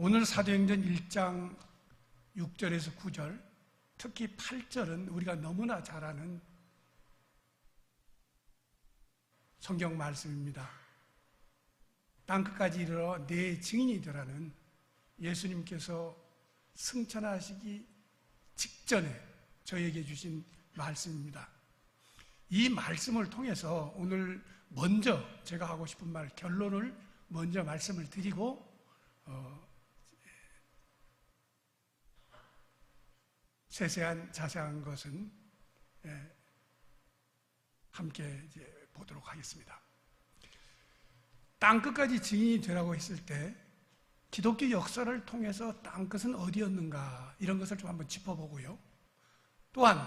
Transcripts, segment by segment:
오늘 사도행전 1장 6절에서 9절, 특히 8절은 우리가 너무나 잘 아는 성경 말씀입니다. 땅끝까지 이르러 내 증인이 되라는 예수님께서 승천하시기 직전에 저에게 주신 말씀입니다. 이 말씀을 통해서 오늘 먼저 제가 하고 싶은 말, 결론을 먼저 말씀을 드리고 세세한 자세한 것은 함께 이제 보도록 하겠습니다. 땅끝까지 증인이 되라고 했을 때 기독교 역사를 통해서 땅끝은 어디였는가, 이런 것을 좀 한번 짚어보고요. 또한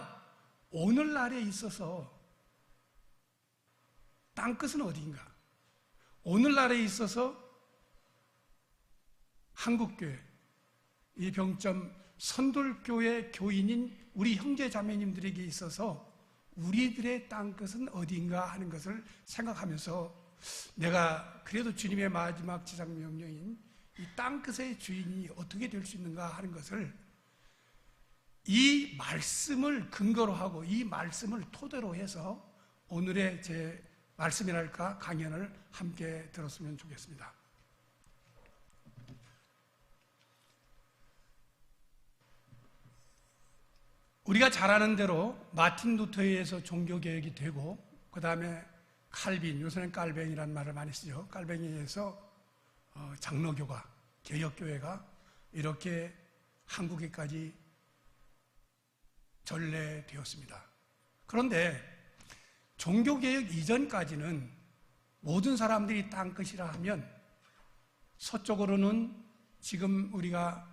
오늘날에 있어서 땅끝은 어디인가, 오늘날에 있어서 한국교회, 이 병점 선돌교회 교인인 우리 형제 자매님들에게 있어서 우리들의 땅끝은 어디인가 하는 것을 생각하면서 내가 그래도 주님의 마지막 지상명령인 이 땅끝의 주인이 어떻게 될 수 있는가 하는 것을 이 말씀을 근거로 하고 이 말씀을 토대로 해서 오늘의 제 말씀이랄까 강연을 함께 들었으면 좋겠습니다. 우리가 잘 아는 대로 마틴 루터에 의해서 종교개혁이 되고, 그 다음에 칼빈, 요새는 깔뱅이라는 말을 많이 쓰죠. 깔뱅이에 의해서 장로교가, 개혁교회가 이렇게 한국에까지 전래되었습니다. 그런데 종교개혁 이전까지는 모든 사람들이 땅끝이라 하면 서쪽으로는 지금 우리가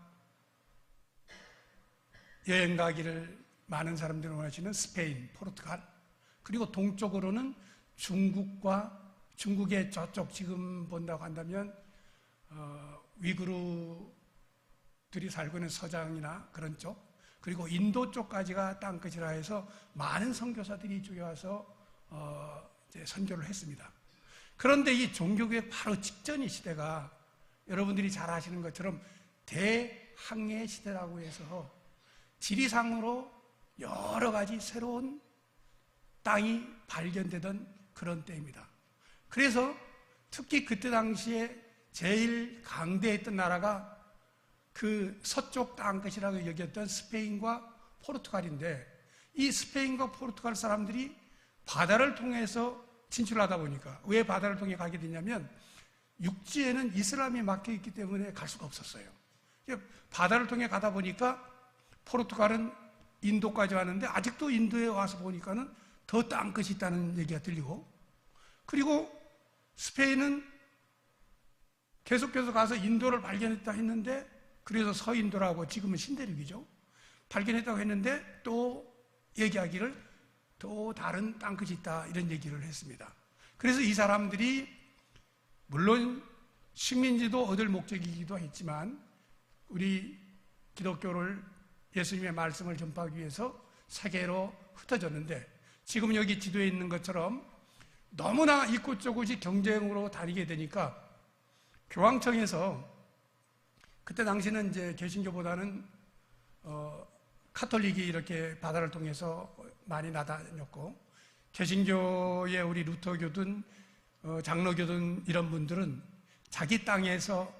여행 가기를 많은 사람들이 원하시는 스페인, 포르투갈, 그리고 동쪽으로는 중국의 저쪽, 지금 본다고 한다면 위구르들이 살고 있는 서장이나 그런 쪽, 그리고 인도 쪽까지가 땅끝이라 해서 많은 선교사들이 이쪽에 와서 이제 선교를 했습니다. 그런데 이 종교개혁 바로 직전의 시대가 여러분들이 잘 아시는 것처럼 대항해 시대라고 해서 지리상으로 여러 가지 새로운 땅이 발견되던 그런 때입니다. 그래서 특히 그때 당시에 제일 강대했던 나라가 그 서쪽 땅끝이라고 여겼던 스페인과 포르투갈인데, 이 스페인과 포르투갈 사람들이 바다를 통해서 진출하다 보니까, 왜 바다를 통해 가게 되냐면 육지에는 이슬람이 막혀 있기 때문에 갈 수가 없었어요. 바다를 통해 가다 보니까 포르투갈은 인도까지 왔는데 아직도 인도에 와서 보니까는 더 땅끝이 있다는 얘기가 들리고, 그리고 스페인은 계속해서 가서 인도를 발견했다 했는데, 그래서 서인도라고 지금은 신대륙이죠, 발견했다고 했는데 또 얘기하기를 또 다른 땅끝이 있다 이런 얘기를 했습니다. 그래서 이 사람들이 물론 식민지도 얻을 목적이기도 했지만 우리 기독교를, 예수님의 말씀을 전파하기 위해서 세계로 흩어졌는데, 지금 여기 지도에 있는 것처럼 너무나 이곳저곳이 경쟁으로 다니게 되니까 교황청에서, 그때 당시는 이제 개신교보다는 카톨릭이 이렇게 바다를 통해서 많이 나다녔고, 개신교의 우리 루터교든 장로교든 이런 분들은 자기 땅에서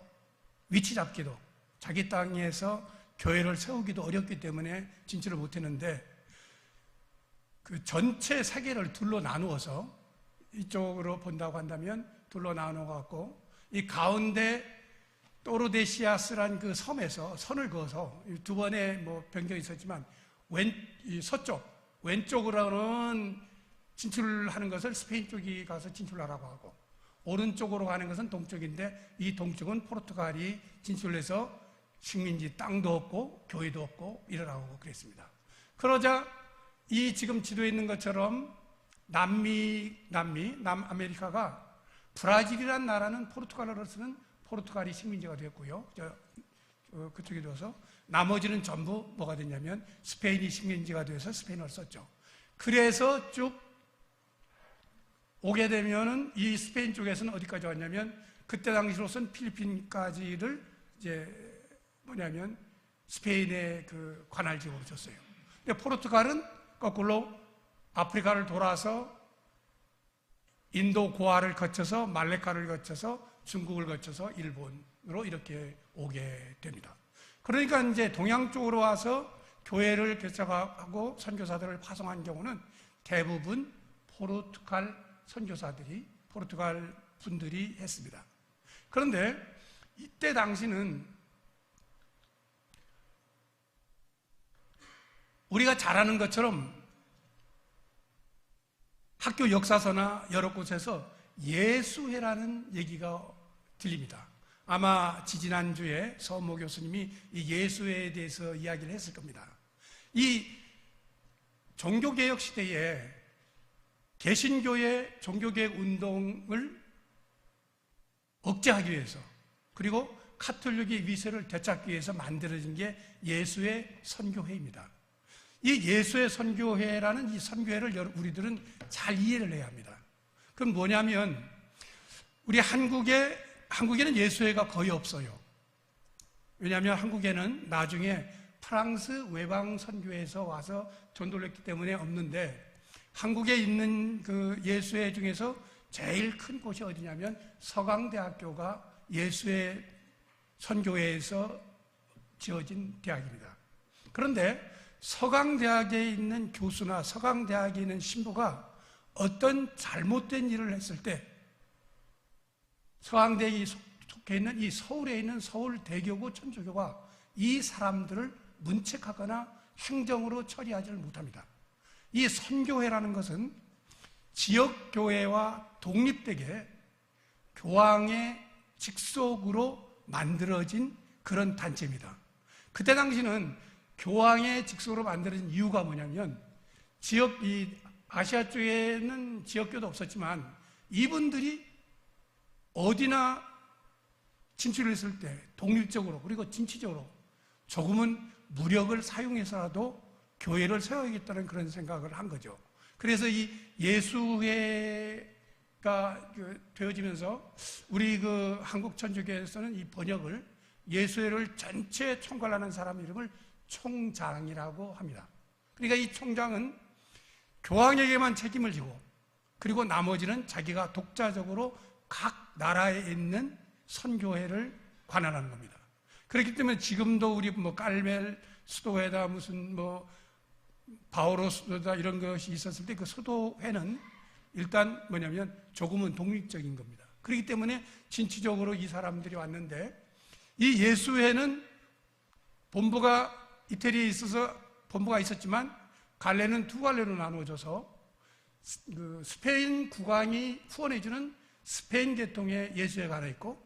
위치 잡기도, 자기 땅에서 교회를 세우기도 어렵기 때문에 진출을 못했는데, 그 전체 세계를 둘로 나누어서, 이쪽으로 본다고 한다면 둘로 나누어갖고 이 가운데 또르데시아스란 그 섬에서 선을 그어서 두 번의 뭐 변경이 있었지만 서쪽, 왼쪽으로는 진출하는 것을 스페인 쪽이 가서 진출하라고 하고, 오른쪽으로 가는 것은 동쪽인데 이 동쪽은 포르투갈이 진출해서 식민지 땅도 없고 교회도 없고 이러라고 그랬습니다. 그러자 이 지금 지도에 있는 것처럼 남아메리카가, 브라질이라는 나라는 포르투갈어로서는 포르투갈이 식민지가 되었고요, 그쪽에 둬서 나머지는 전부 뭐가 됐냐면 스페인이 식민지가 되어서 스페인어를 썼죠. 그래서 쭉 오게 되면은 이 스페인 쪽에서는 어디까지 왔냐면 그때 당시로서는 필리핀까지를 이제 뭐냐면 스페인의 그 관할지역으로 줬어요. 근데 포르투갈은 거꾸로 아프리카를 돌아서 인도 고아를 거쳐서 말레카를 거쳐서 중국을 거쳐서 일본으로 이렇게 오게 됩니다. 그러니까 이제 동양 쪽으로 와서 교회를 개척하고 선교사들을 파송한 경우는 대부분 포르투갈 선교사들이, 포르투갈 분들이 했습니다. 그런데 이때 당시는 우리가 잘 아는 것처럼 학교 역사서나 여러 곳에서 예수회라는 얘기가 들립니다. 아마 지지난주에 서모 교수님이 이 예수회에 대해서 이야기를 했을 겁니다. 이 종교개혁 시대에 개신교의 종교개혁 운동을 억제하기 위해서, 그리고 카톨릭의 위세를 되찾기 위해서 만들어진 게 예수의 선교회입니다. 이 예수의 선교회라는 이 선교회를 우리들은 잘 이해를 해야 합니다. 그럼 뭐냐면, 우리 한국에는 예수회가 거의 없어요. 왜냐하면 한국에는 나중에 프랑스 외방 선교회에서 와서 전도했기 때문에 없는데, 한국에 있는 그 예수회 중에서 제일 큰 곳이 어디냐면 서강대학교가 예수회 선교회에서 지어진 대학입니다. 그런데 서강대학에 있는 교수나 서강대학에 있는 신부가 어떤 잘못된 일을 했을 때 서강대에 속해 있는 이 서울에 있는 서울대교구 천주교가 이 사람들을 문책하거나 행정으로 처리하지를 못합니다. 이 선교회라는 것은 지역교회와 독립되게 교황의 직속으로 만들어진 그런 단체입니다. 그때 당시는 교황의 직속으로 만들어진 이유가 뭐냐면, 이 아시아 쪽에는 지역교도 없었지만 이분들이 어디나 진출을 했을 때 독립적으로, 그리고 진취적으로 조금은 무력을 사용해서라도 교회를 세워야겠다는 그런 생각을 한 거죠. 그래서 이 예수회가 되어지면서 우리 그 한국 천주교에서는 이 번역을, 예수회를 전체 총괄하는 사람 이름을 총장이라고 합니다. 그러니까 이 총장은 교황에게만 책임을 지고, 그리고 나머지는 자기가 독자적으로 각 나라에 있는 선교회를 관할하는 겁니다. 그렇기 때문에 지금도 우리 뭐 깔멜 수도회다, 무슨 뭐 바오로 수도다 이런 것이 있었을 때 그 수도회는 일단 뭐냐면 조금은 독립적인 겁니다. 그렇기 때문에 진취적으로 이 사람들이 왔는데, 이 예수회는 본부가 이태리에 있어서 본부가 있었지만 갈래는 두 갈래로 나누어져서 그 스페인 국왕이 후원해주는 스페인 계통의 예수회가 하나 있고,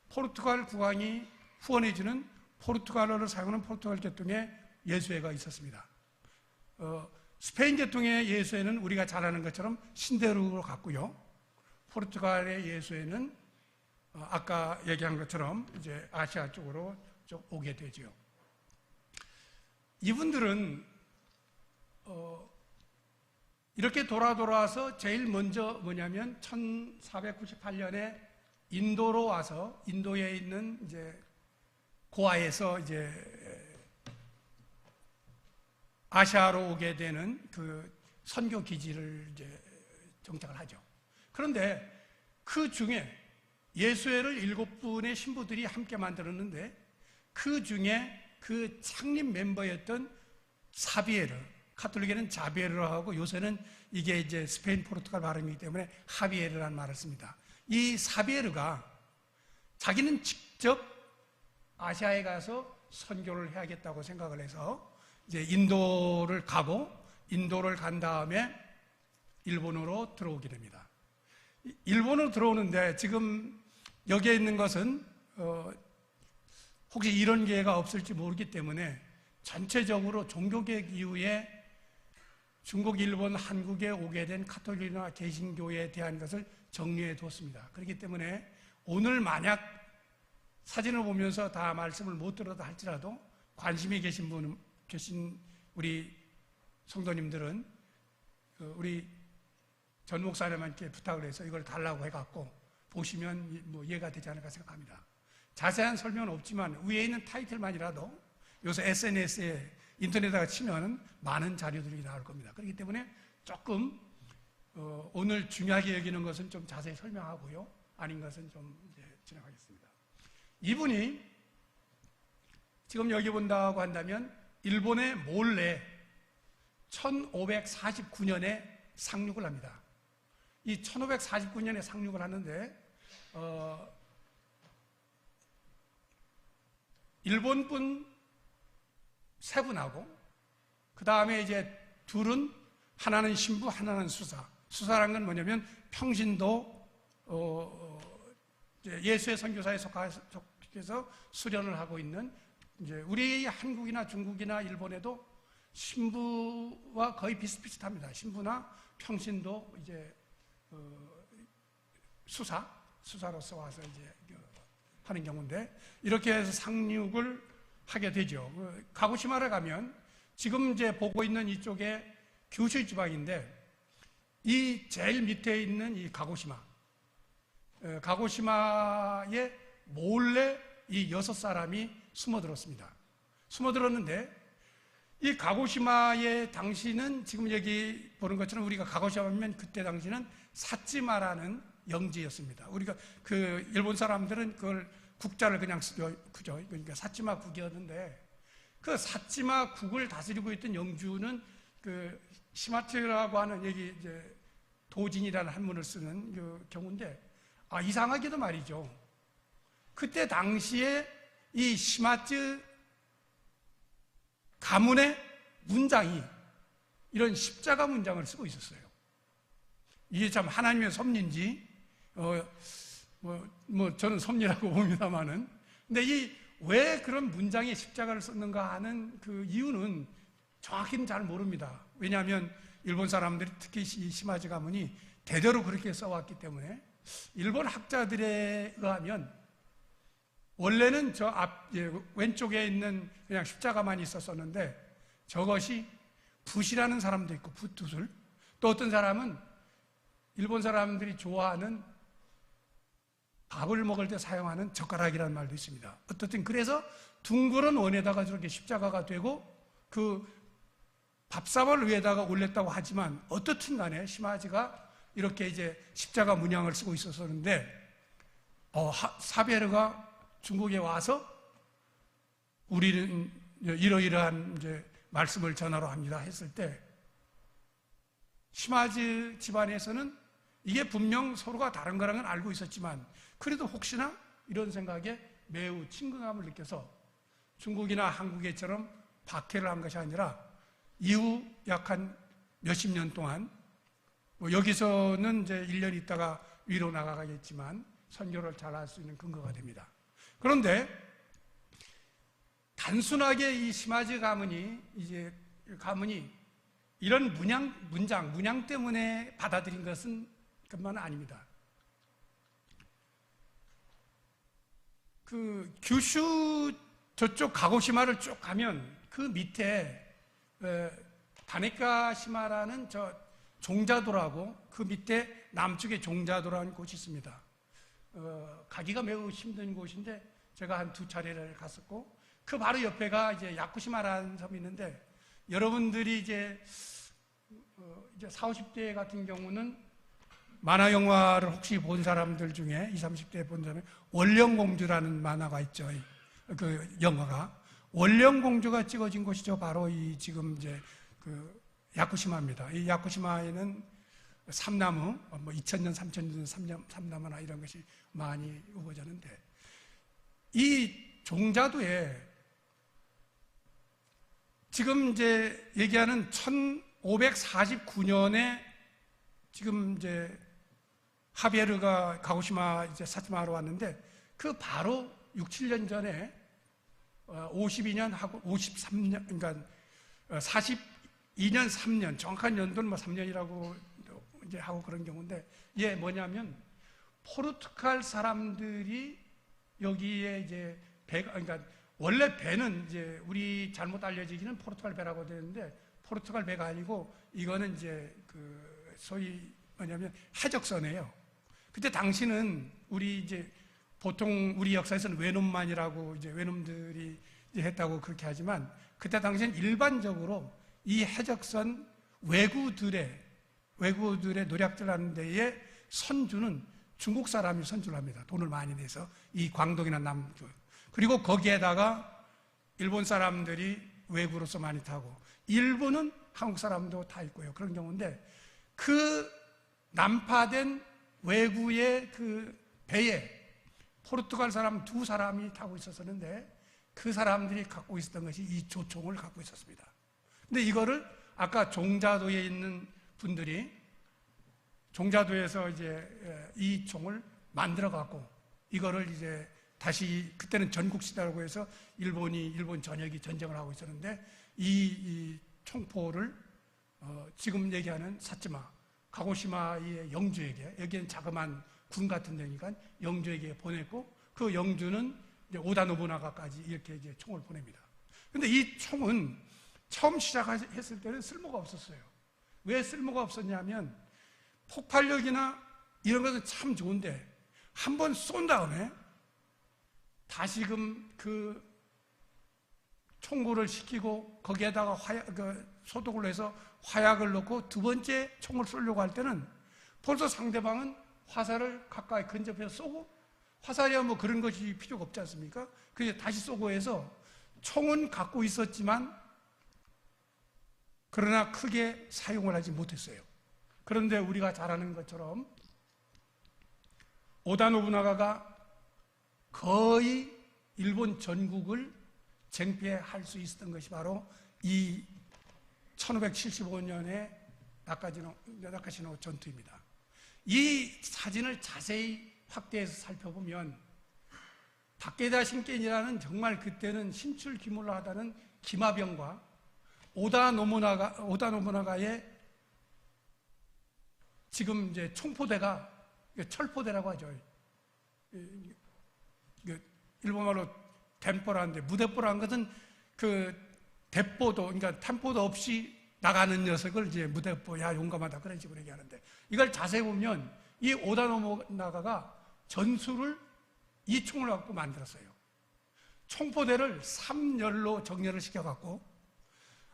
포르투갈 국왕이 후원해주는 포르투갈어를 사용하는 포르투갈 계통의 예수회가 있었습니다. 스페인 계통의 예수회는 우리가 잘 아는 것처럼 신대륙으로 갔고요. 포르투갈의 예수회는 아까 얘기한 것처럼 이제 아시아 쪽으로 좀 오게 되죠. 이분들은 이렇게 돌아와서 제일 먼저 뭐냐면 1498년에 인도로 와서, 인도에 있는 이제 고아에서 이제 아시아로 오게 되는 그 선교 기지를 이제 정착을 하죠. 그런데 그 중에 예수회를 7분의 신부들이 함께 만들었는데, 그 중에 그 창립 멤버였던 사비에르, 카톨릭에는 자비에르라고 하고 요새는 이게 이제 스페인 포르투갈 발음이기 때문에 하비에르라는 말을 씁니다. 이 사비에르가 자기는 직접 아시아에 가서 선교를 해야겠다고 생각을 해서 이제 인도를 가고, 인도를 간 다음에 일본으로 들어오게 됩니다. 일본으로 들어오는데 지금 여기에 있는 것은 혹시 이런 기회가 없을지 모르기 때문에 전체적으로 종교개혁 이후에 중국, 일본, 한국에 오게 된 카톨릭이나 개신교에 대한 것을 정리해 뒀습니다. 그렇기 때문에 오늘 만약 사진을 보면서 다 말씀을 못 들었다 할지라도 관심이 계신 우리 성도님들은 우리 전 목사님한테 부탁을 해서 이걸 달라고 해갖고 보시면 뭐 이해가 되지 않을까 생각합니다. 자세한 설명은 없지만 위에 있는 타이틀만이라도 요새 SNS에 인터넷에다가 치면 많은 자료들이 나올 겁니다. 그렇기 때문에 조금 오늘 중요하게 여기는 것은 좀 자세히 설명하고요. 아닌 것은 좀 이제 진행하겠습니다. 이분이 지금 여기 본다고 한다면 일본에 몰래 1549년에 상륙을 합니다. 이 1549년에 상륙을 하는데 일본분 세 분하고 그 다음에 이제 둘은 하나는 신부, 하나는 수사. 수사란 건 뭐냐면 평신도 예수의 선교사에 속해서 수련을 하고 있는 이제 우리 한국이나 중국이나 일본에도 신부와 거의 비슷비슷합니다. 신부나 평신도 이제 수사로서 와서 이제 하는 경우인데 이렇게 해서 상륙을 하게 되죠. 가고시마를 가면 지금 이제 보고 있는 이쪽에 규슈 지방인데 이 제일 밑에 있는 이 가고시마에 몰래 이 6사람이 숨어들었습니다. 숨어들었는데 이 가고시마의 당시는 지금 여기 보는 것처럼 우리가 가고시마면 그때 당시는 사찌마라는 영지였습니다. 우리가 그 일본 사람들은 그걸 국자를 그냥 쓰죠. 그죠? 그러니까 사찌마 국이었는데 그 사찌마 국을 다스리고 있던 영주는 그 시마츠라고 하는 여기 이제 도진이라는 한문을 쓰는 그 경우인데 이상하게도 말이죠. 그때 당시에 이 시마츠 가문의 문장이 이런 십자가 문장을 쓰고 있었어요. 이게 참 하나님의 섭리인지 저는 섭리라고 봅니다만은 근데 왜 그런 문장에 십자가를 썼는가 하는 그 이유는 정확히는 잘 모릅니다. 왜냐하면 일본 사람들이 특히 이 시마즈 가문이 대대로 그렇게 써왔기 때문에 일본 학자들에 의하면 원래는 저 왼쪽에 있는 그냥 십자가만 있었었는데 저것이 붓이라는 사람도 있고 붓두술 또 어떤 사람은 일본 사람들이 좋아하는 밥을 먹을 때 사용하는 젓가락이라는 말도 있습니다. 어떻든 그래서 둥그런 원에다가 저렇게 십자가가 되고 그 밥사발 위에다가 올렸다고 하지만 어떻든 간에 시마즈가 이렇게 이제 십자가 문양을 쓰고 있었는데 사베르가 중국에 와서 우리는 이러이러한 이제 말씀을 전하러 합니다 했을 때 시마즈 집안에서는 이게 분명 서로가 다른 거라는 건 알고 있었지만 그래도 혹시나 이런 생각에 매우 친근감을 느껴서 중국이나 한국에처럼 박해를 한 것이 아니라 이후 약 한 몇십 년 동안 여기서는 이제 1년 있다가 위로 나가겠지만 선교를 잘할 수 있는 근거가 됩니다. 그런데 단순하게 이 시마즈 가문이 이런 문양 때문에 받아들인 것은 그만 아닙니다. 그 규슈 저쪽 가고시마를 쭉 가면 그 밑에 다네카시마라는 저 종자도라고 그 밑에 남쪽에 종자도라는 곳이 있습니다. 가기가 매우 힘든 곳인데 제가 한 2차례를 갔었고 그 바로 옆에가 이제 야쿠시마라는 섬이 있는데 여러분들이 이제 40, 50대 같은 경우는 만화 영화를 혹시 본 사람들 중에 20, 30대 본 사람이 원령공주라는 만화가 있죠. 그 영화가 원령공주가 찍어진 곳이죠. 바로 이 지금 이제 그 야쿠시마입니다. 이 야쿠시마에는 삼나무, 2000년, 3000년 삼나무나 이런 것이 많이 우거졌는데 이 종자도에 지금 이제 얘기하는 1549년에 지금 이제 하베르가 가고시마 이제 사츠마로 왔는데 그 바로 6, 7년 전에 52년 하고 53년 그러니까 42년 3년 정확한 연도는 3년이라고 이제 하고 그런 경우인데 이게 뭐냐면 포르투갈 사람들이 여기에 이제 그러니까 원래 배는 이제 우리 잘못 알려지기는 포르투갈 배라고 되는데 포르투갈 배가 아니고 이거는 이제 그 소위 뭐냐면 해적선이에요. 그때 당시는 우리 이제 보통 우리 역사에서는 외놈만이라고 이제 외놈들이 이제 했다고 그렇게 하지만 그때 당시엔 일반적으로 이 해적선 왜구들의 노략질 하는 데에 선주는 중국 사람이 선주를 합니다. 돈을 많이 내서 이 광동이나 남쪽. 그리고 거기에다가 일본 사람들이 외구로서 많이 타고 일부는 한국 사람도 타 있고요. 그런 경우인데 그 난파된 외구의 그 배에 포르투갈 사람 2사람이 타고 있었는데 그 사람들이 갖고 있었던 것이 이 조총을 갖고 있었습니다. 근데 이거를 아까 종자도에 있는 분들이 종자도에서 이제 이 총을 만들어 갖고 이거를 이제 다시 그때는 전국시대라고 해서 일본 전역이 전쟁을 하고 있었는데 이 총포를 지금 얘기하는 사츠마, 가고시마의 영주에게 여기는 자그마한 군 같은 데니까 영주에게 보냈고 그 영주는 이제 오다 노부나가까지 이렇게 이제 총을 보냅니다. 근데 이 총은 처음 시작했을 때는 쓸모가 없었어요. 왜 쓸모가 없었냐면 폭발력이나 이런 것은 참 좋은데 한 번 쏜 다음에 다시금 그 총구를 시키고 거기에다가 소독을 해서 화약을 넣고 두 번째 총을 쏘려고 할 때는 벌써 상대방은 화살을 가까이 근접해서 쏘고 화살이야 뭐 그런 것이 필요가 없지 않습니까? 그래서 다시 쏘고 해서 총은 갖고 있었지만 그러나 크게 사용을 하지 못했어요. 그런데 우리가 잘 아는 것처럼 오다 노부나가가 거의 일본 전국을 쟁취할 수 있었던 것이 바로 이 1575년의 나카시노 전투입니다. 이 사진을 자세히 확대해서 살펴보면 다케다 신겐이라는 정말 그때는 신출기몰라하다는 기마병과 오다 노부나가의 지금 이제 총포대가 철포대라고 하죠. 일본말로 템포라는데 무대포라는 것은 그 대포도 그러니까 템포도 없이 나가는 녀석을 이제 무대포, 야 용감하다 그런 식으로 얘기하는데 이걸 자세히 보면 이 오다 노부나가가 전술을 이 총을 갖고 만들었어요. 총포대를 3열로 정렬을 시켜갖고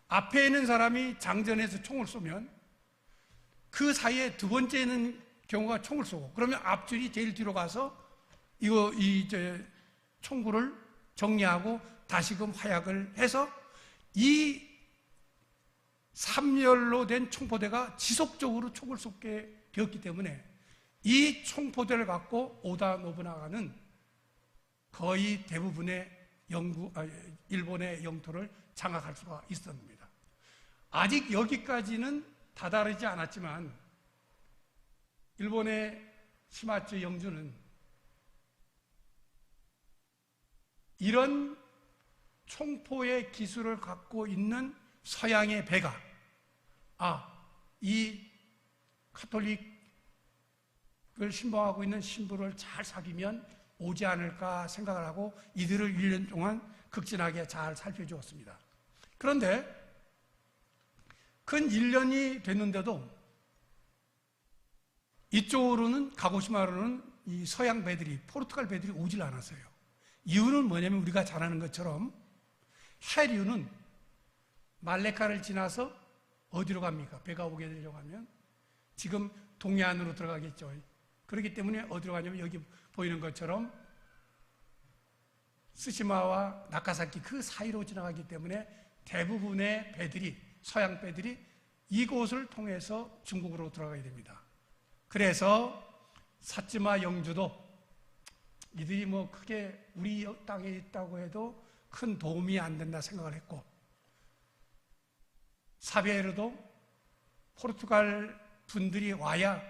앞에 있는 사람이 장전해서 총을 쏘면 그 사이에 두 번째 있는 경우가 총을 쏘고 그러면 앞줄이 제일 뒤로 가서 이제 총구를 정리하고 다시금 화약을 해서 이 3열로 된 총포대가 지속적으로 총을 쏘게 되었기 때문에 이 총포대를 갖고 오다 노부나가는 거의 대부분의 일본의 영토를 장악할 수가 있었습니다. 아직 여기까지는 다다르지 않았지만 일본의 시마츠 영주는 이런 총포의 기술을 갖고 있는 서양의 배가 이 카톨릭을 신봉하고 있는 신부를 잘 사귀면 오지 않을까 생각을 하고 이들을 1년 동안 극진하게 잘 살펴주었습니다. 그런데 근 1년이 됐는데도 이쪽으로는 가고시마로는 이 서양 배들이 포르투갈 배들이 오질 않았어요. 이유는 뭐냐면 우리가 잘 아는 것처럼 해류는 말레카를 지나서 어디로 갑니까? 배가 오게 되려고 하면 지금 동해안으로 들어가겠죠. 그렇기 때문에 어디로 가냐면 여기 보이는 것처럼 스시마와 나카사키 그 사이로 지나가기 때문에 대부분의 배들이 서양 배들이 이곳을 통해서 중국으로 들어가게 됩니다. 그래서 사츠마 영주도 이들이 뭐 크게 우리 땅에 있다고 해도 큰 도움이 안 된다 생각을 했고 사베르도 포르투갈 분들이 와야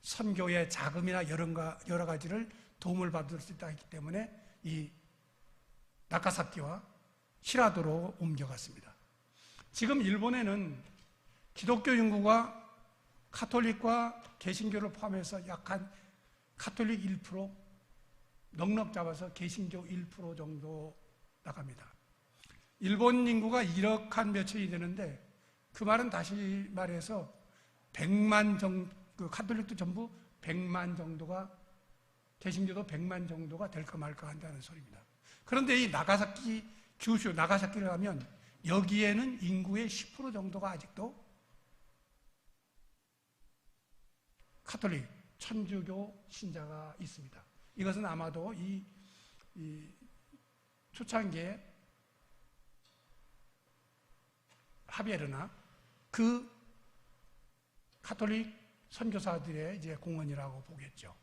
선교의 자금이나 여러 가지를 도움을 받을 수 있다 했기 때문에 이 나카사키와 히라도로 옮겨갔습니다. 지금 일본에는 기독교 인구가 카톨릭과 개신교를 포함해서 약 한 카톨릭 1%, 넉넉 잡아서 개신교 1% 정도 나갑니다. 일본 인구가 1억 한 몇천이 되는데 그 말은 다시 말해서 100만 정도, 그 카톨릭도 전부 100만 정도가 개신교도 100만 정도가 될까 말까 한다는 소리입니다. 그런데 이 나가사키, 규슈, 나가사키를 가면 여기에는 인구의 10% 정도가 아직도 카톨릭, 천주교 신자가 있습니다. 이것은 아마도 이 초창기에 하비에르나 그 카톨릭 선교사들의 이제 공헌이라고 보겠죠.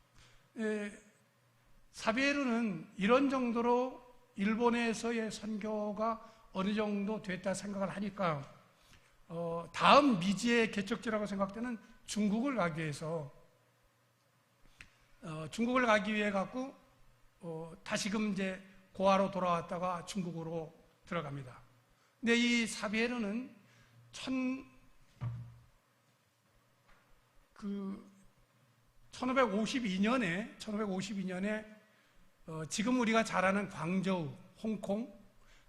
사비에르는 이런 정도로 일본에서의 선교가 어느 정도 됐다 생각을 하니까 다음 미지의 개척지라고 생각되는 중국을 가기 위해서 갖고 다시금 이제 고아로 돌아왔다가 중국으로 들어갑니다. 근데 이 사비에르는 1552년에 지금 우리가 잘 아는 광저우, 홍콩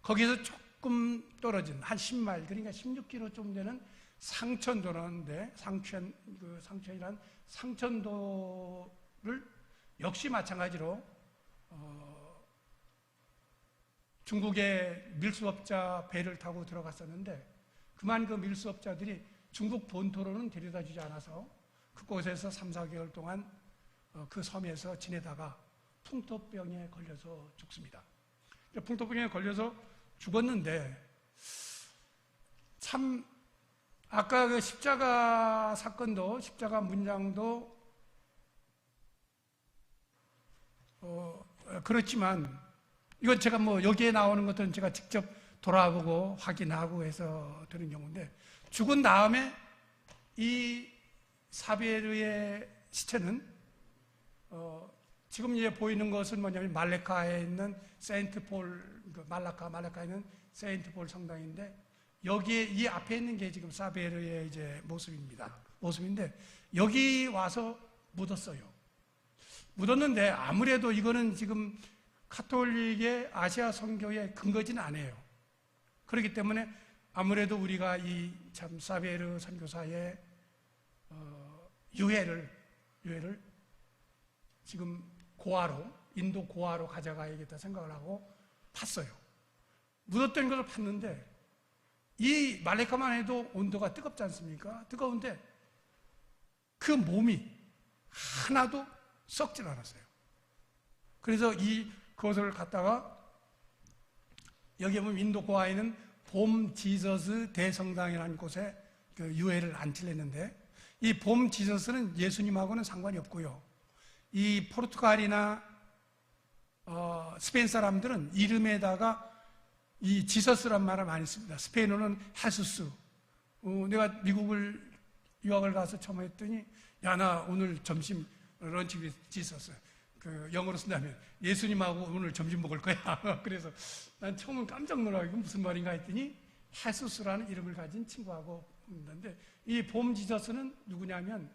거기에서 조금 떨어진 한 10마일 그러니까 16km 좀 되는 상천도라는데 상천이란 상천도를 역시 마찬가지로 중국의 밀수업자 배를 타고 들어갔었는데 그만 그 밀수업자들이 중국 본토로는 데려다 주지 않아서 그곳에서 3, 4개월 동안 그 섬에서 지내다가 풍토병에 걸려서 죽습니다. 풍토병에 걸려서 죽었는데 참 아까 그 십자가 사건도 십자가 문장도 그렇지만 이건 제가 뭐 여기에 나오는 것들은 제가 직접 돌아보고 확인하고 해서 되는 경우인데 죽은 다음에 이 사비에르의 시체는 지금 이제 보이는 것은 뭐냐면 말레카에 있는 세인트폴 말라카에 있는 세인트폴 성당인데 여기에 이 앞에 있는 게 지금 사비에르의 이제 모습인데 여기 와서 묻었어요. 묻었는데 아무래도 이거는 지금 카톨릭의 아시아 선교의 근거지는 않아요. 그렇기 때문에 아무래도 우리가 이 참 사비에르 선교사의 유해를 지금 인도 고아로 가져가야겠다 생각을 하고 팠어요. 묻었던 것을 팠는데 이 말레카만 해도 온도가 뜨겁지 않습니까? 뜨거운데 그 몸이 하나도 썩질 않았어요. 그래서 그것을 갖다가 여기 보면 인도 고아에는 봄 지저스 대성당이라는 곳에 그 유해를 안치를 했는데 이 봄 지저스는 예수님하고는 상관이 없고요. 이 포르투갈이나 스페인 사람들은 이름에다가 이 지저스란 말을 많이 씁니다. 스페인어는 헤수스. 내가 미국을 유학을 가서 처음 했더니 야, 나 오늘 점심 런치 지저스. 그 영어로 쓴다면 예수님하고 오늘 점심 먹을 거야. 그래서 난 처음은 깜짝 놀라고 이건 무슨 말인가 했더니 헤수스라는 이름을 가진 친구하고 있는데 이 봄 지저스는 누구냐면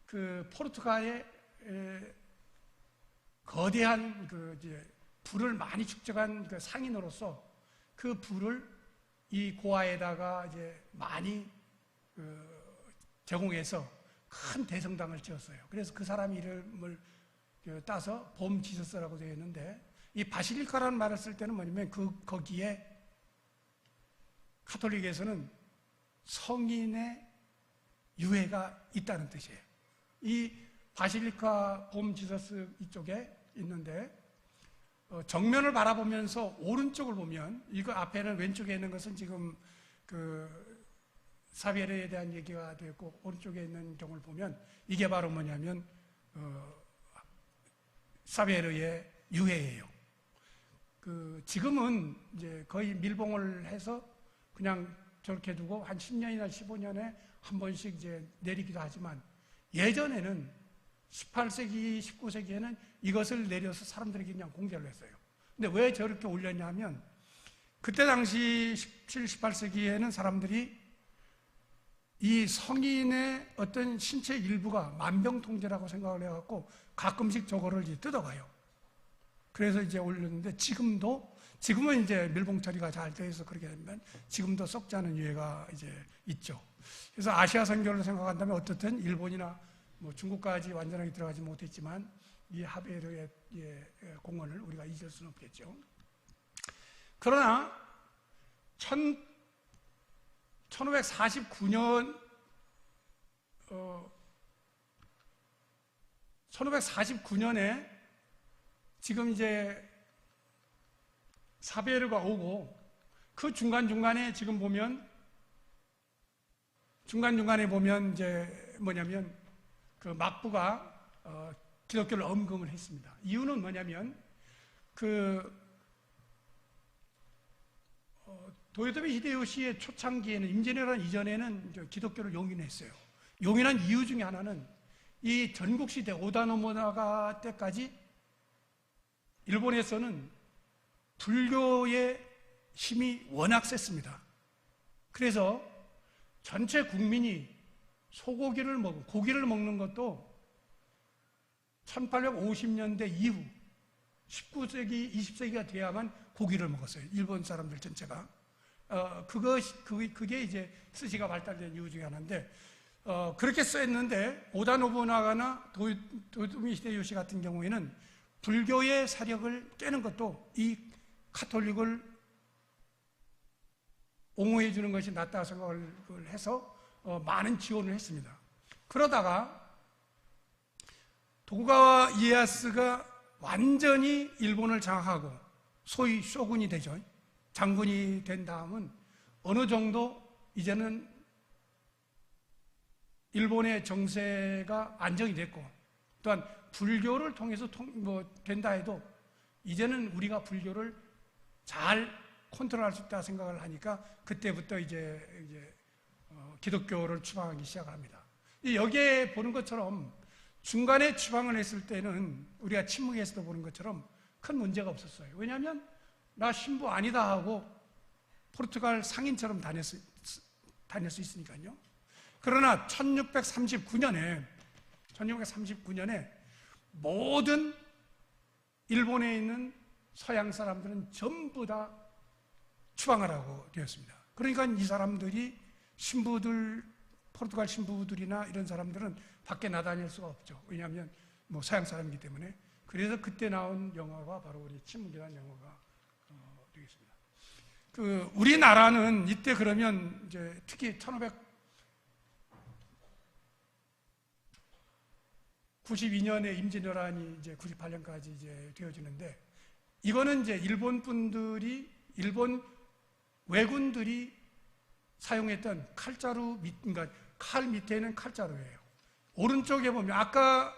그 포르투갈의 거대한 그 이제 불을 많이 축적한 그 상인으로서 그 불을 이 고아에다가 이제 많이 제공해서 큰 대성당을 지었어요. 그래서 그 사람 이름을 따서 봄 지저스라고 되어 있는데 이 바실리카라는 말을 쓸 때는 뭐냐면 거기에 카톨릭에서는 성인의 유해가 있다는 뜻이에요. 이 바실리카 봄 지저스 이쪽에 있는데 정면을 바라보면서 오른쪽을 보면 이거 앞에는 왼쪽에 있는 것은 지금 그 사비에르에 대한 얘기가 되었고 오른쪽에 있는 경우를 보면 이게 바로 뭐냐면 사비에르의 유해예요. 지금은 이제 거의 밀봉을 해서 그냥 저렇게 두고 한 10년이나 15년에 한 번씩 이제 내리기도 하지만 예전에는 18세기, 19세기에는 이것을 내려서 사람들에게 그냥 공개를 했어요. 근데 왜 저렇게 올렸냐면 그때 당시 17, 18세기에는 사람들이 이 성인의 어떤 신체 일부가 만병통제라고 생각을 해갖고 가끔씩 저거를 이제 뜯어가요. 그래서 이제 올렸는데 지금은 이제 밀봉 처리가 잘 돼서 그렇게 되면 지금도 썩지 않은 유해가 이제 있죠. 그래서 아시아 선교를 생각한다면 어떻든 일본이나 뭐 중국까지 완전하게 들어가지 못했지만 이 하베르의 공헌을 우리가 잊을 수는 없겠죠. 그러나 1549년에 지금 이제 사베르가 오고 그 중간중간에 지금 보면 이제 뭐냐면 그 막부가 기독교를 엄금을 했습니다. 이유는 뭐냐면 도요토미 히데요시의 초창기에는 임진왜란 이전에는 기독교를 용인했어요. 용인한 이유 중에 하나는 이 전국시대 오다 노부나가 때까지 일본에서는 불교의 힘이 워낙 셌습니다. 그래서 전체 국민이 소고기를 고기를 먹는 것도 1850년대 이후 19세기, 20세기가 돼야만 고기를 먹었어요. 일본 사람들 전체가. 그게 이제 스시가 발달된 이유 중에 하나인데, 그렇게 썼는데, 오다 노부나가나 도요토미 히데요시 같은 경우에는 불교의 사력을 깨는 것도 이 카톨릭을 옹호해 주는 것이 낫다 생각을 해서 많은 지원을 했습니다. 그러다가 도쿠가와 이에야스가 완전히 일본을 장악하고 소위 쇼군이 되죠. 장군이 된 다음은 어느 정도 이제는 일본의 정세가 안정이 됐고, 또한 불교를 통해서 된다 해도 이제는 우리가 불교를 잘 컨트롤할 수 있다 생각을 하니까 그때부터 이제 기독교를 추방하기 시작을 합니다. 여기에 보는 것처럼 중간에 추방을 했을 때는 우리가 침묵에서도 보는 것처럼 큰 문제가 없었어요. 왜냐하면 나 신부 아니다 하고 포르투갈 상인처럼 다닐 수 있으니까요. 그러나 1639년에 모든 일본에 있는 서양 사람들은 전부 다 추방하라고 되었습니다. 그러니까 이 사람들이 포르투갈 신부들이나 이런 사람들은 밖에 나다닐 수가 없죠. 왜냐하면 서양 사람이기 때문에. 그래서 그때 나온 영화가 바로 우리 침묵이라는 영화가 되겠습니다. 우리나라는 이때 그러면 이제 특히 1592년에 임진왜란이 이제 98년까지 이제 되어지는데, 이거는 이제 일본 왜군들이 사용했던 칼자루 그러니까 칼 밑에는 칼자루예요. 오른쪽에 보면 아까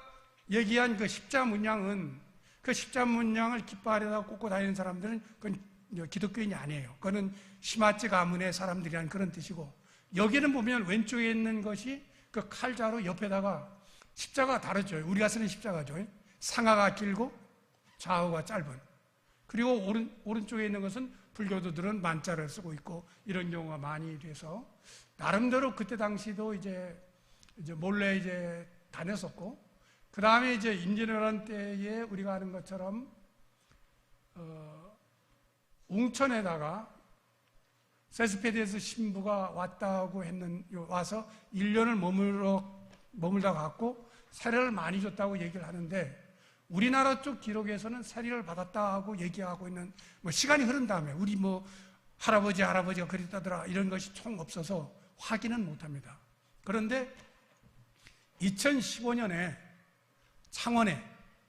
얘기한 그 십자 문양은 그 십자 문양을 깃발에다 꽂고 다니는 사람들은 그건 기독교인이 아니에요. 그거는 시마츠 가문의 사람들이라는 그런 뜻이고, 여기는 보면 왼쪽에 있는 것이 그 칼자루 옆에다가 십자가 다르죠. 우리가 쓰는 십자가죠. 상하가 길고 좌우가 짧은. 그리고 오른쪽에 있는 것은 불교도들은 만자를 쓰고 있고 이런 경우가 많이 돼서 나름대로 그때 당시도 이제 몰래 이제 다녔었고, 그 다음에 이제 임진왜란 때에 우리가 아는 것처럼 웅천에다가 세스페디에스 신부가 와서 1년을 머물다 갔고 세례를 많이 줬다고 얘기를 하는데, 우리나라 쪽 기록에서는 세례를 받았다고 얘기하고 있는, 시간이 흐른 다음에 우리 할아버지가 그랬다더라 이런 것이 총 없어서 확인은 못합니다. 그런데 2015년에 창원에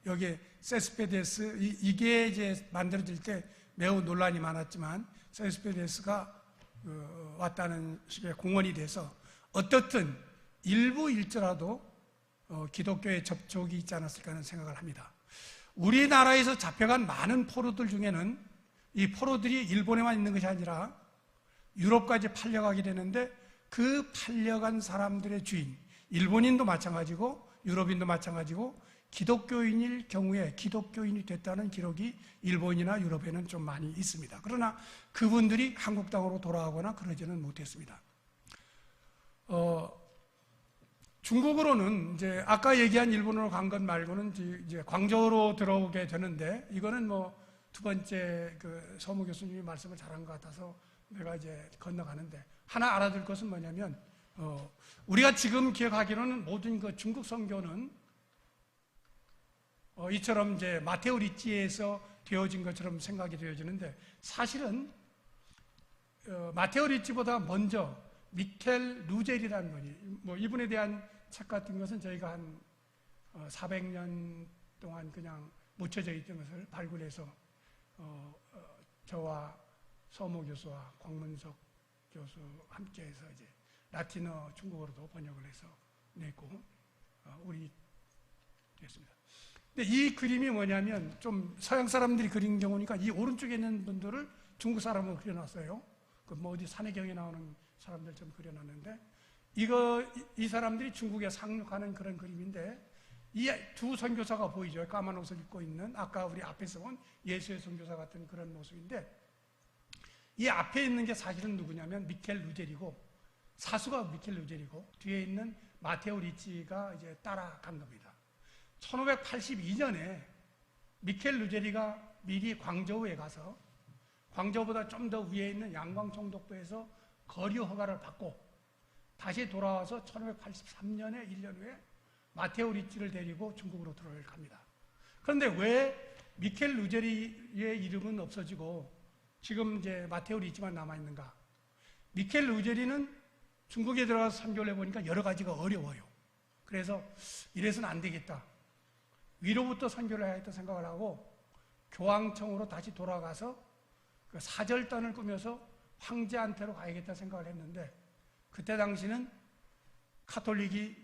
여기 세스페디에스 이게 이제 만들어질 때 매우 논란이 많았지만 세스페디에스가 왔다는 식의 공헌이 돼서 어떻든 일부일조라도 기독교에 접촉이 있지 않았을까 하는 생각을 합니다. 우리나라에서 잡혀간 많은 포로들 중에는 이 포로들이 일본에만 있는 것이 아니라 유럽까지 팔려가게 되는데, 그 팔려간 사람들의 주인, 일본인도 마찬가지고 유럽인도 마찬가지고 기독교인일 경우에 기독교인이 됐다는 기록이 일본이나 유럽에는 좀 많이 있습니다. 그러나 그분들이 한국 땅으로 돌아가거나 그러지는 못했습니다. 중국으로는 이제 아까 얘기한 일본으로 간 것 말고는 이제 광저우로 들어오게 되는데, 이거는 두 번째 서무 교수님이 말씀을 잘한 것 같아서 내가 이제 건너가는데, 하나 알아둘 것은 뭐냐면 우리가 지금 기억하기로는 모든 중국 선교는 이처럼 이제 마테오 리치에서 되어진 것처럼 생각이 되어지는데 사실은 마테오 리치보다 먼저 미켈 루젤이라는 분이 뭐 이분에 대한 책 같은 것은 저희가 한 400년 동안 그냥 묻혀져 있던 것을 발굴해서 저와 서모 교수와 광문석 교수 함께해서 이제 라틴어 중국어로도 번역을 해서 냈고 우리 됐습니다. 근데 이 그림이 뭐냐면 좀 서양 사람들이 그린 경우니까 이 오른쪽에 있는 분들을 중국 사람으로 그려놨어요. 그 뭐 어디 산해경에 나오는 사람들처럼 그려놨는데 이 사람들이 중국에 상륙하는 그런 그림인데 이 두 선교사가 보이죠. 까만 옷을 입고 있는 아까 우리 앞에서 본 예수의 선교사 같은 그런 모습인데 이 앞에 있는 게 사실은 누구냐면 미켈 루젤이고 사수가 미켈 루젤이고 뒤에 있는 마테오 리치가 이제 따라간 겁니다. 1582년에 미켈 루젤이가 미리 광저우에 가서 광저우보다 좀 더 위에 있는 양광총독부에서 거류 허가를 받고 다시 돌아와서 1583년에 1년 후에 마테오 리치를 데리고 중국으로 들어갑니다. 그런데 왜 미켈 루젤이의 이름은 없어지고 지금 이제 마테오 리치만 남아있는가? 미켈 루젤이는 중국에 들어가서 선교를 해보니까 여러 가지가 어려워요. 그래서 이래서는 안 되겠다. 위로부터 선교를 해야겠다 생각을 하고 교황청으로 다시 돌아가서 그 사절단을 꾸며서 황제한테로 가야겠다 생각을 했는데 그때 당시는 카톨릭이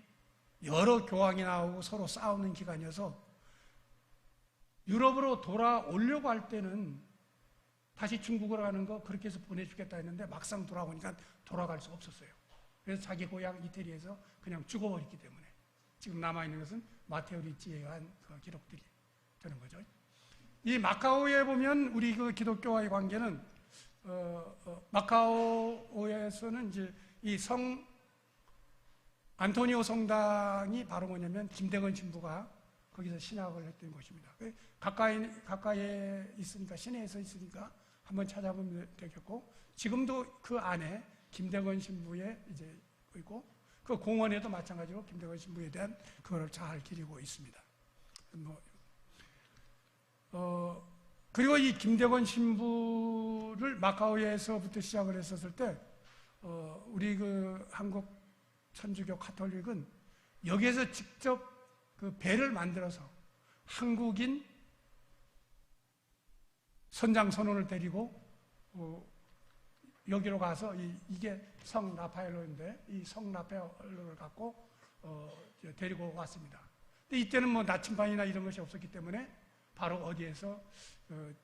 여러 교황이 나오고 서로 싸우는 기간이어서 유럽으로 돌아오려고 할 때는 다시 중국으로 가는 거 그렇게 해서 보내주겠다 했는데 막상 돌아오니까 돌아갈 수 없었어요. 그래서 자기 고향 이태리에서 그냥 죽어버렸기 때문에 지금 남아있는 것은 마테오 리치에 의한 그 기록들이 되는 거죠. 이 마카오에 보면 우리 그 기독교와의 관계는 마카오에서는 이제 이 성 안토니오 성당이 바로 뭐냐면 김대건 신부가 거기서 신학을 했던 곳입니다. 가까이에 있으니까 시내에서 있으니까 한번 찾아보면 되겠고 지금도 그 안에 김대건 신부의 이제 있고 그 공원에도 마찬가지로 김대건 신부에 대한 그걸 잘 기리고 있습니다. 그리고 이 김대건 신부를 마카오에서부터 시작을 했었을 때 우리 그 한국 천주교 카톨릭은 여기에서 직접 그 배를 만들어서 한국인 선장 선원을 데리고 여기로 가서 이게 성 라파엘로인데 이 성 라파엘로를 갖고 데리고 왔습니다. 근데 이때는 뭐 나침반이나 이런 것이 없었기 때문에 바로 어디에서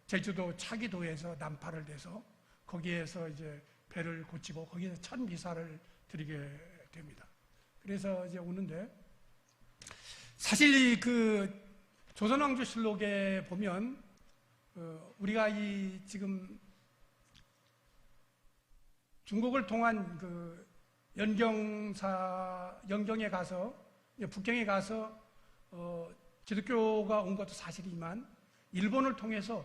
제주도 차기도에서 난파를 돼서 거기에서 이제 배를 고치고 거기에서 첫 미사를 드리게 됩니다. 그래서 이제 오는데 사실 그 조선왕조실록에 보면 우리가 이 지금 중국을 통한 그 연경에 가서 북경에 가서 기독교가 온 것도 사실이지만 일본을 통해서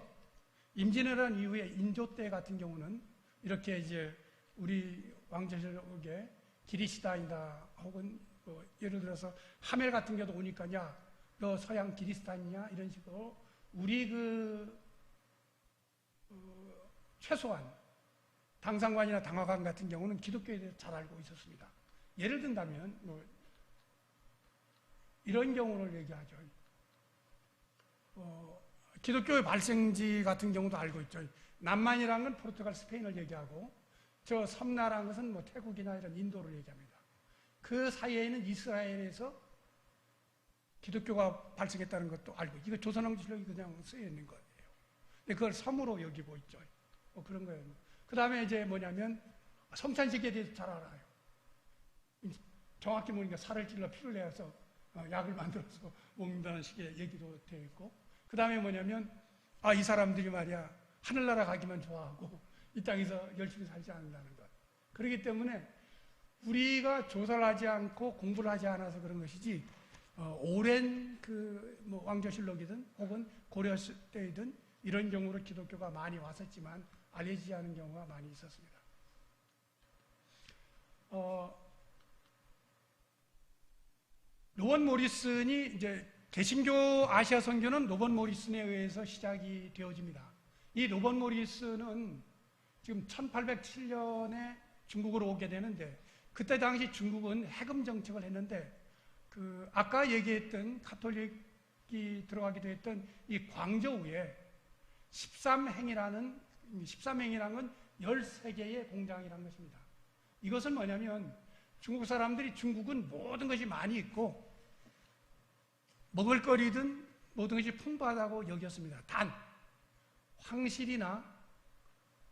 임진왜란 이후에 인조 때 같은 경우는 이렇게 이제 우리 왕조실록에 기리시다이다 혹은 예를 들어서 하멜 같은 경우도 오니까 야, 너 서양 기리스탄이냐 이런 식으로 우리 최소한 당상관이나 당화관 같은 경우는 기독교에 대해서 잘 알고 있었습니다. 예를 든다면 이런 경우를 얘기하죠. 기독교의 발생지 같은 경우도 알고 있죠. 남만이라는 건 포르투갈, 스페인을 얘기하고 저 섬나라는 것은 뭐 태국이나 이런 인도를 얘기합니다. 그 사이에는 이스라엘에서 기독교가 발생했다는 것도 알고 이거 조선왕조실록이 그냥 쓰여 있는 거예요. 근데 그걸 섬으로 여기고 있죠. 그런 거예요. 그 다음에 이제 뭐냐면 성찬식에 대해서 잘 알아요. 정확히 보니까 살을 찔러 피를 내서 약을 만들어서 먹는다는 식의 얘기도 되어 있고 그 다음에 뭐냐면 이 사람들이 말이야 하늘나라 가기만 좋아하고 이 땅에서 열심히 살지 않는다는 것. 그렇기 때문에 우리가 조사를 하지 않고 공부를 하지 않아서 그런 것이지 오랜 뭐 왕조실록이든 혹은 고려 때이든 이런 경우로 기독교가 많이 왔었지만 알려지지 않은 경우가 많이 있었습니다. 로원 모리슨이 이제 개신교 아시아 선교는 로번 모리슨에 의해서 시작이 되어집니다. 이 로번 모리슨은 지금 1807년에 중국으로 오게 되는데, 그때 당시 중국은 해금 정책을 했는데, 아까 얘기했던 가톨릭이 들어가기도 했던 이 광저우에 13행이라는 건 13개의 공장이라는 것입니다. 이것은 뭐냐면 중국 사람들이 중국은 모든 것이 많이 있고 먹을거리든 모든 것이 풍부하다고 여겼습니다. 단 황실이나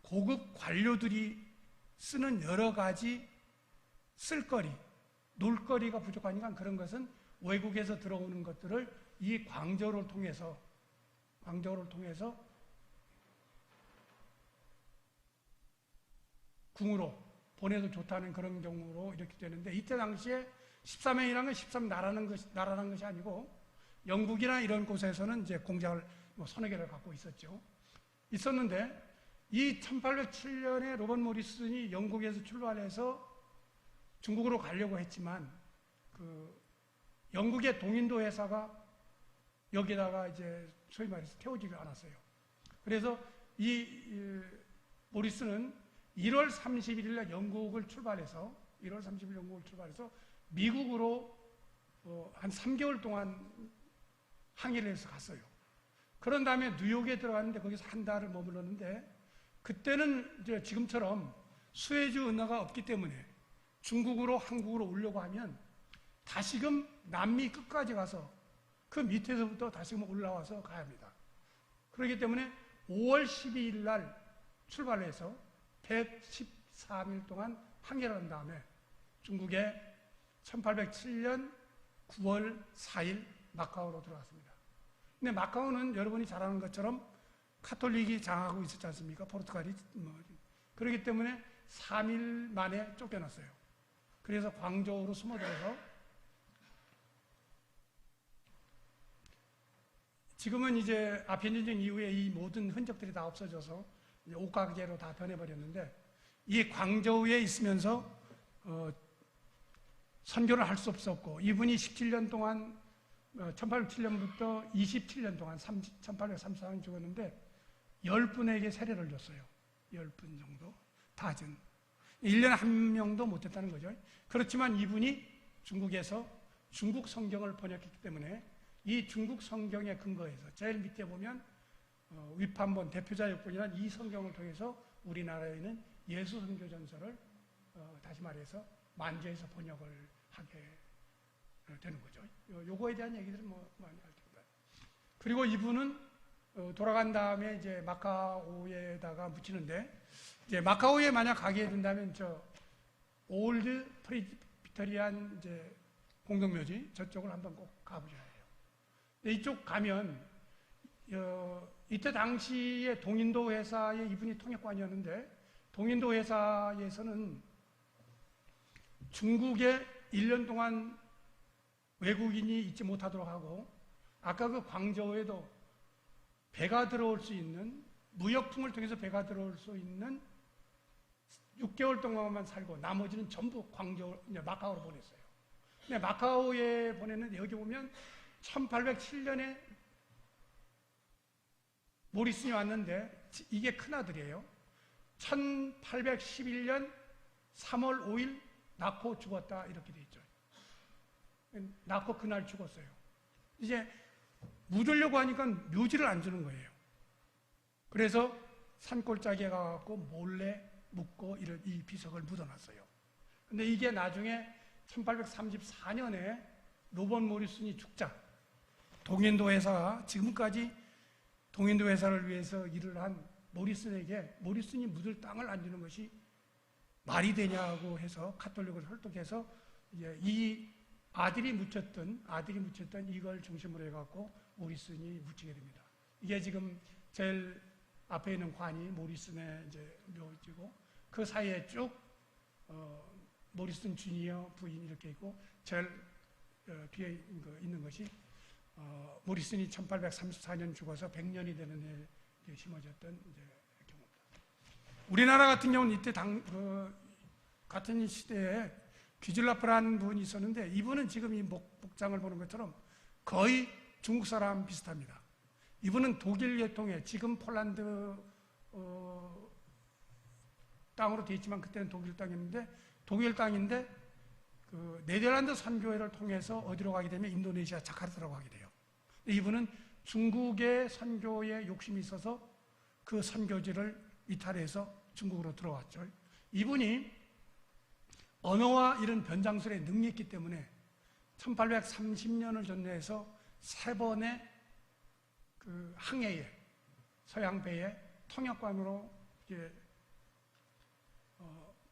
고급 관료들이 쓰는 여러 가지 쓸거리, 놀거리가 부족하니까 그런 것은 외국에서 들어오는 것들을 이 광저우를 통해서 궁으로 보내도 좋다는 그런 경우로 이렇게 되는데, 이때 당시에 13행이라는 건 13나라라는 것이 아니고 영국이나 이런 곳에서는 이제 공장을 서너 개를 갖고 있었는데, 이 1807년에 로번 모리슨이 영국에서 출발해서 중국으로 가려고 했지만 영국의 동인도 회사가 여기다가 이제 소위 말해서 태우지를 않았어요. 그래서 이 모리슨은 1월 31일 날 영국을 출발해서 미국으로 한 3개월 동안 항해를 해서 갔어요. 그런 다음에 뉴욕에 들어갔는데 거기서 한 달을 머물렀는데, 그때는 이제 지금처럼 수에즈 운하가 없기 때문에 중국으로 한국으로 오려고 하면 다시금 남미 끝까지 가서 그 밑에서부터 다시금 올라와서 가야 합니다. 그렇기 때문에 5월 12일 날 출발해서 113일 동안 항해를 한 다음에 중국에 1807년 9월 4일 마카오로 들어갔습니다. 근데 마카오는 여러분이 잘 아는 것처럼 카톨릭이 장악하고 있었지 않습니까? 포르투갈이. 그렇기 때문에 3일 만에 쫓겨났어요. 그래서 광저우로 숨어들어서 지금은 이제 아편 전쟁 이후에 이 모든 흔적들이 다 없어져서 옷가게로 다 변해버렸는데, 이 광저우에 있으면서 선교를 할 수 없었고, 이분이 17년 동안 1807년부터 27년 동안 1834년 죽었는데 10분에게 세례를 줬어요. 10분 정도 다진 1년에 한 명도 못했다는 거죠. 그렇지만 이분이 중국에서 중국 성경을 번역했기 때문에 이 중국 성경의 근거에서 제일 밑에 보면 위판본 대표자 역본이란 이 성경을 통해서 우리나라에는 예수 선교 전서를 다시 말해서 만주에서 번역을 하게 되는 거죠. 요거에 대한 얘기들은 많이 할 텐데. 그리고 이분은 돌아간 다음에 이제 마카오에다가 묻히는데, 이제 마카오에 만약 가게 된다면 올드 프레스비테리안 이제 공동묘지 저쪽을 한번 꼭 가보셔야 해요. 이쪽 가면 이때 당시에 동인도 회사의 이분이 통역관이었는데, 동인도 회사에서는 중국에 1년 동안 외국인이 있지 못하도록 하고, 아까 그 광저우에도 배가 들어올 수 있는, 무역풍을 통해서 배가 들어올 수 있는 6개월 동안만 살고 나머지는 전부 마카오로 보냈어요. 근데 마카오에 보냈는데 여기 보면 1807년에 모리슨이 왔는데 이게 큰아들이에요. 1811년 3월 5일 낳고 죽었다 이렇게 돼 있죠. 낳고 그날 죽었어요. 이제 묻으려고 하니까 묘지를 안 주는 거예요. 그래서 산골짜기에 가갖고 몰래 묻고 이 비석을 묻어놨어요. 근데 이게 나중에 1834년에 로번 모리슨이 죽자 동인도 회사가 지금까지 동인도 회사를 위해서 일을 한 모리슨에게 모리슨이 묻을 땅을 안 주는 것이 말이 되냐고 해서 카톨릭을 설득해서 이제 이 아들이 묻혔던 이걸 중심으로 해갖고 모리슨이 묻히게 됩니다. 이게 지금 제일 앞에 있는 관이 모리슨의 이제 묘지고, 그 사이에 쭉 모리슨 주니어 부인 이렇게 있고, 제일 뒤에 있는 것이 모리슨이 1834년 죽어서 100년이 되는 해 심어졌던 이제 경우입니다. 우리나라 같은 경우는 이때 같은 시대에 귀즐라프라는 분이 있었는데, 이분은 지금 이 목장을 보는 것처럼 거의 중국 사람 비슷합니다. 이분은 독일 계통에 지금 폴란드 땅으로 되어 있지만 그때는 독일 땅인데 그 네덜란드 선교회를 통해서 어디로 가게 되면 인도네시아 자카르타라고 가게 돼요. 이분은 중국의 선교에 욕심이 있어서 그 선교지를 이탈해서 중국으로 들어왔죠. 이분이 언어와 이런 변장술에 능력이 있기 때문에 1830년을 전후해서 3번의 그 항해에 서양배에 통역관으로 이제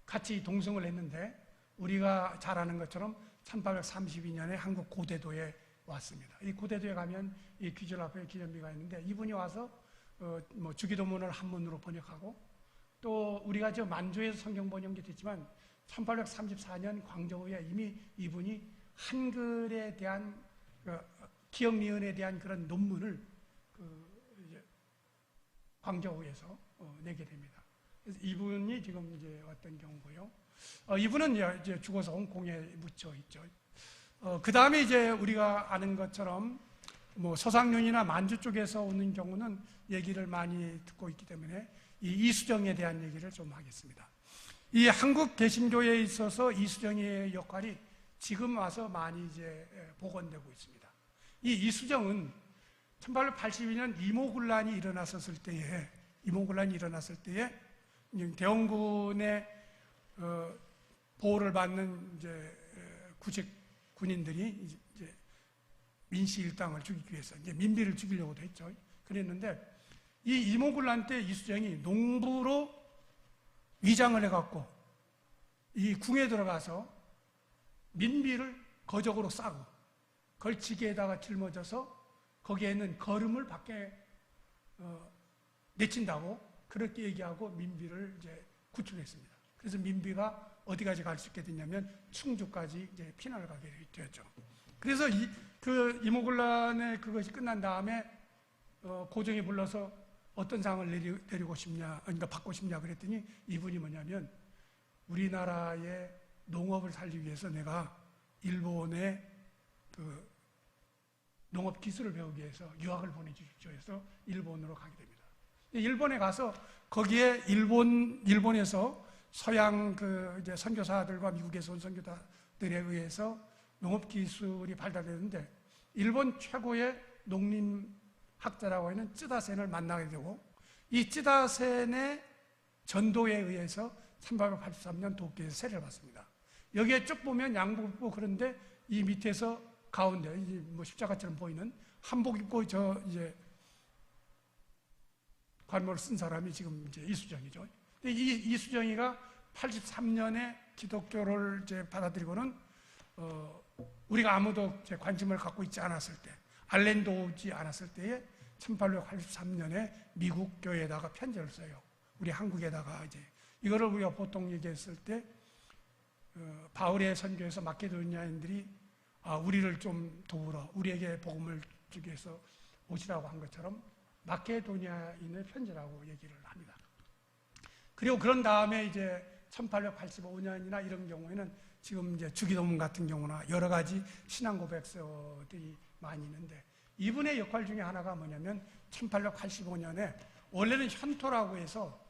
같이 동승을 했는데 우리가 잘 아는 것처럼 1832년에 한국 고대도에 왔습니다. 이 고대도에 가면 이 귀절 앞에 기념비가 있는데 이분이 와서 주기도문을 한문으로 번역하고 또 우리가 저 만주에서 성경 번역이 됐지만 1834년 광저우에 이미 이분이 한글에 대한 기억 니은에 대한 그런 논문을 광저우에서 내게 됩니다. 그래서 이분이 지금 이제 어떤 경우고요. 이분은 이제 죽어서 홍콩에 묻혀 있죠. 그 다음에 이제 우리가 아는 것처럼 뭐 서상륜이나 만주 쪽에서 오는 경우는 얘기를 많이 듣고 있기 때문에 이 이수정에 대한 얘기를 좀 하겠습니다. 이 한국 개신교에 있어서 이수정의 역할이 지금 와서 많이 이제 복원되고 있습니다. 이 이수정은 1882년 이모군란이 일어났을 때에 대원군의 보호를 받는 이제 구직 군인들이 이제 민씨 일당을 죽이기 위해서 이제 민비를 죽이려고도 했죠. 그랬는데 이 이모군란 때 이수정이 농부로 위장을 해갖고 이 궁에 들어가서 민비를 거적으로 싸고 걸치기에다가 짊어져서 거기에 있는 거름을 밖에 내친다고 그렇게 얘기하고 민비를 이제 구출했습니다. 그래서 민비가 어디까지 갈 수 있게 됐냐면 충주까지 이제 피난을 가게 되었죠. 그래서 그 이모군란의 그것이 끝난 다음에 고종이 불러서 어떤 상을 내리고 싶냐, 그러니까 받고 싶냐 그랬더니 이분이 뭐냐면 우리나라의 농업을 살리기 위해서 내가 일본에 그 농업 기술을 배우기 위해서 유학을 보내주십시오 해서 일본으로 가게 됩니다. 일본에 가서 거기에 일본에서 서양 그 이제 선교사들과 미국에서 온 선교사들에 의해서 농업 기술이 발달되는데 일본 최고의 농림학자라고 하는 쯔다센을 만나게 되고 이 쯔다센의 전도에 의해서 1883년 도쿄에서 세례를 받습니다. 여기에 쭉 보면 양복 입고 그런데 이 밑에서 가운데 뭐 십자가처럼 보이는 한복 입고 저 이제 관모를 쓴 사람이 지금 이제 이수정이죠. 근데 이 이수정이가 83년에 기독교를 이제 받아들이고는 우리가 아무도 이제 관심을 갖고 있지 않았을 때, 알렌도 오지 않았을 때에 1883년에 미국 교회에다가 편지를 써요. 우리 한국에다가 이제 이거를 우리가 보통 얘기했을 때 바울의 선교에서 마케도니아인들이 우리를 좀 도우러 우리에게 복음을 주기 위해서 오시라고 한 것처럼 마케도니아인의 편지라고 얘기를 합니다. 그리고 그런 다음에 이제 1885년이나 이런 경우에는 지금 이제 주기도문 같은 경우나 여러 가지 신앙 고백서들이 많이 있는데 이분의 역할 중에 하나가 뭐냐면 1885년에 원래는 현토라고 해서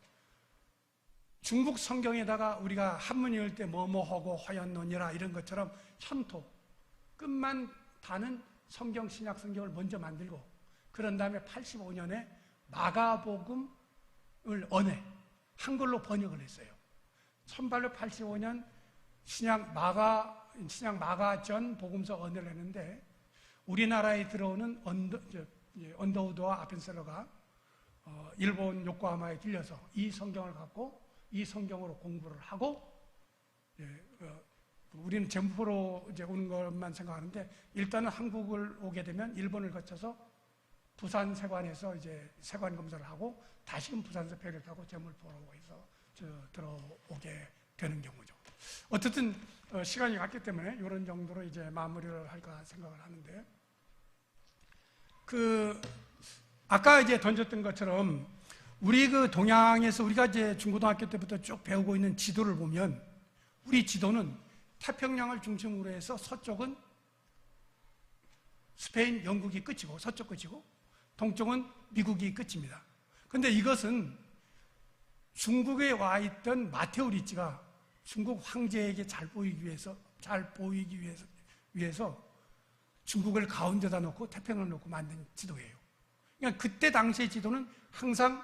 중국 성경에다가 우리가 한문 읽을 때 뭐뭐하고 허연논이라 이런 것처럼 현토 끝만 다는 성경 신약 성경을 먼저 만들고 그런 다음에 85년에 마가복음을 한글로 번역을 했어요. 1885년 신약 마가전 복음서 언어를 했는데 우리나라에 들어오는 언더우드와 아펜셀러가 일본 요코하마에 들려서 이 성경을 갖고 이 성경으로 공부를 하고 우리는 젠부로 이제 오는 것만 생각하는데 일단은 한국을 오게 되면 일본을 거쳐서 부산 세관에서 이제 세관 검사를 하고 다시금 부산에서 배를 타고 제물포로 해서 들어오게 되는 경우죠. 어쨌든 시간이 갔기 때문에 이런 정도로 이제 마무리를 할까 생각을 하는데 아까 이제 던졌던 것처럼 우리 그 동양에서 우리가 이제 중고등학교 때부터 쭉 배우고 있는 지도를 보면 우리 지도는 태평양을 중심으로 해서 서쪽은 스페인, 영국이 끝이고 서쪽 끝이고 동쪽은 미국이 끝입니다. 그런데 이것은 중국에 와 있던 마테오 리치가 중국 황제에게 잘 보이기 위해서 중국을 가운데다 놓고 태평양을 놓고 만든 지도예요. 그러니까 그때 당시의 지도는 항상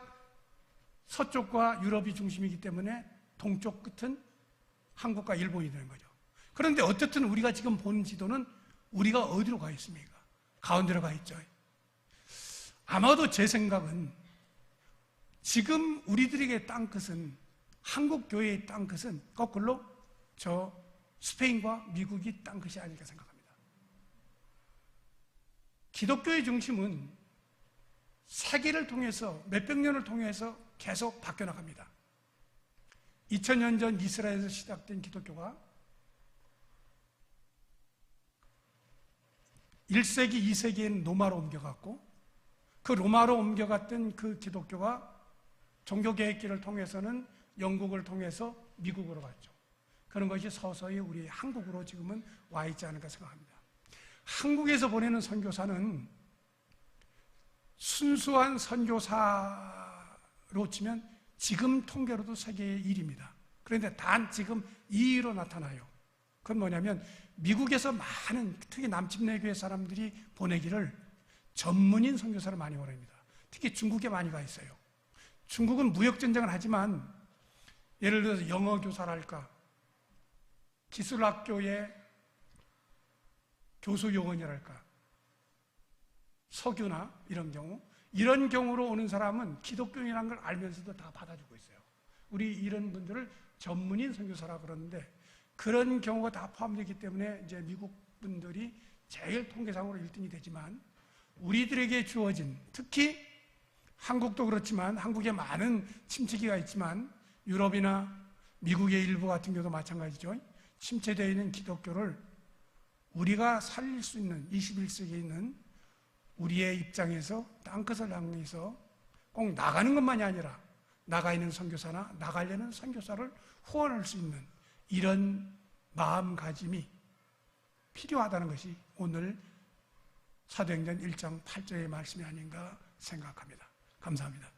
서쪽과 유럽이 중심이기 때문에 동쪽 끝은 한국과 일본이 되는 거죠. 그런데 어쨌든 우리가 지금 보는 지도는 우리가 어디로 가 있습니까? 가운데로 가 있죠. 아마도 제 생각은 지금 우리들에게 땅끝은, 한국 교회의 땅끝은 거꾸로 저 스페인과 미국이 땅끝이 아닐까 생각합니다. 기독교의 중심은 세계를 통해서 몇백 년을 통해서 계속 바뀌어나갑니다. 2000년 전 이스라엘에서 시작된 기독교가 1세기, 2세기에는 로마로 옮겨갔고 그 로마로 옮겨갔던 그 기독교가 종교개혁기를 통해서는 영국을 통해서 미국으로 갔죠. 그런 것이 서서히 우리 한국으로 지금은 와 있지 않을까 생각합니다. 한국에서 보내는 선교사는 순수한 선교사로 치면 지금 통계로도 세계의 1위입니다. 그런데 단 지금 2위로 나타나요. 그건 뭐냐면 미국에서 많은 특히 남침내교회 사람들이 보내기를 전문인 선교사를 많이 보냅니다. 특히 중국에 많이 가 있어요. 중국은 무역전쟁을 하지만 예를 들어서 영어 교사랄까 기술학교의 교수 요원이랄까 석유나 이런 경우로 오는 사람은 기독교인이라는 걸 알면서도 다 받아주고 있어요. 우리 이런 분들을 전문인 선교사라고 그러는데 그런 경우가 다 포함되기 때문에 이제 미국 분들이 제일 통계상으로 1등이 되지만 우리들에게 주어진, 특히 한국도 그렇지만 한국에 많은 침체기가 있지만 유럽이나 미국의 일부 같은 경우도 마찬가지죠. 침체되어 있는 기독교를 우리가 살릴 수 있는 21세기에 있는 우리의 입장에서 땅끝을 향해서 꼭 나가는 것만이 아니라 나가 있는 선교사나 나가려는 선교사를 후원할 수 있는 이런 마음가짐이 필요하다는 것이 오늘 사도행전 1장 8절의 말씀이 아닌가 생각합니다. 감사합니다.